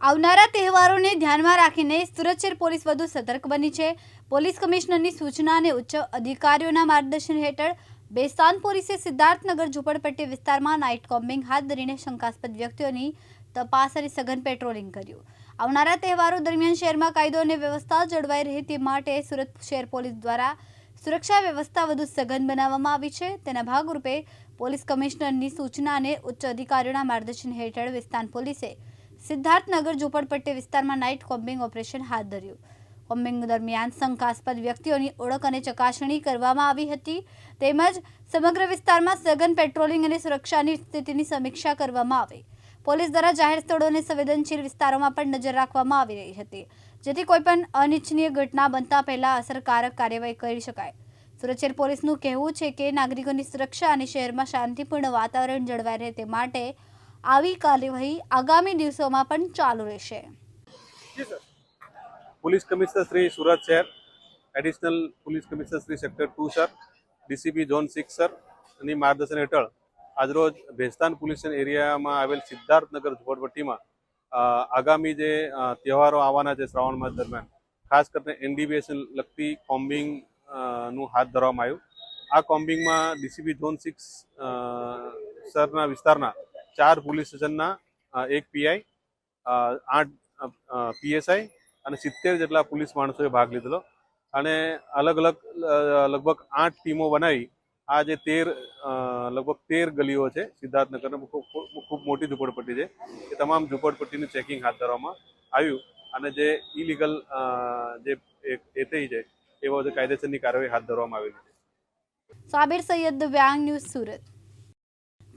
આવનારા તહેવારોને ધ્યાનમાં રાખીને સુરત શહેર પોલીસ વધુ સતર્ક બની છે। પોલીસ કમિશનરની સૂચના અને ઉચ્ચ અધિકારીઓના માર્ગદર્શન હેઠળ બેસ્તાન પોલીસે સિદ્ધાર્થનગર ઝૂંપડપટ્ટી વિસ્તારમાં નાઇટ કોમ્બિંગ હાથ ધરીને શંકાસ્પદ વ્યક્તિઓની તપાસ અને સઘન પેટ્રોલિંગ કર્યું। આવનારા તહેવારો દરમિયાન શહેરમાં કાયદો અને વ્યવસ્થા જળવાઈ રહે તે માટે સુરત શહેર પોલીસ દ્વારા સુરક્ષા વ્યવસ્થા વધુ સઘન બનાવવામાં આવી છે। તેના ભાગરૂપે પોલીસ કમિશનરની સૂચના અને ઉચ્ચ અધિકારીઓના માર્ગદર્શન હેઠળ બેસ્તાન પોલીસે સિદ્ધાર્થનગર ઝૂંપડપટ્ટી વિસ્તારમાં નાઇટ કોમ્બિંગ ઓપરેશન હાથ ધર્યું। કોમ્બિંગ દરમિયાન શંકાસ્પદ વ્યક્તિઓની ઓળખ અને ચકાસણી કરવામાં આવી હતી તેમજ સમગ્ર વિસ્તારમાં સઘન પેટ્રોલિંગ અને સુરક્ષાની સ્થિતિની સમીક્ષા કરવામાં આવી। પોલીસ દ્વારા જાહેર સ્થળો અને સંવેદનશીલ વિસ્તારોમાં પણ નજર રાખવામાં આવી રહી હતી જેથી કોઈપણ અનિચ્છનીય ઘટના બનતા પહેલા અસરકારક કાર્યવાહી કરી શકાય। સુરત શહેર પોલીસનું કહેવું છે કે નાગરિકોની સુરક્ષા અને શહેરમાં શાંતિપૂર્ણ વાતાવરણ જળવાઈ રહે તે માટે આવી કાર્યવાહી આગામી દિવસોમાં પણ ચાલુ રહેશે। पुलिस कमिश्नर श्री सूरत शहर additional police commissioner Shri sector 2 sir DCP zone 6 sir ની માર્ગદર્શન હેઠળ આજરોજ ભેસ્તાન પોલીસ સ્ટેશન એરિયામાં આવેલ સિદ્ધાર્થનગર ઝૂંપડપટ્ટીમાં આગામી જે તહેવારો આવવાના છે શ્રાવણ માસ દરમિયાન ખાસ કરીને એનડીબીએસ લગતી કોમ્બિંગ નું હાથ ધરવામાં આવ્યું। આ કોમ્બિંગમાં ડીસીપી ઝોન 6 સરના વિસ્તારના 4 પોલીસ સ્ટેશનના 1 પીઆઈ 8 પીએસઆઈ અને 70 જેટલા પોલીસ માણસોએ ભાગ લીધેલો અને અલગ અલગ લગભગ 8 ટીમો બનાવી આ જે 13 ગલીઓ છે સિદ્ધાર્થનગરમાં ખૂબ મોટી ઝૂંપડપટ્ટી છે એ તમામ ઝૂંપડપટ્ટીનું ચેકિંગ હાથ ધરવામાં આવ્યું અને જે ઇલીગલ જે એ થઈ છે એ વખતે કાયદેસરની કાર્યવાહી હાથ ધરવામાં આવેલી છે। સાબિર સૈયદ, દિવ્યાંગ ન્યૂઝ, સુરત।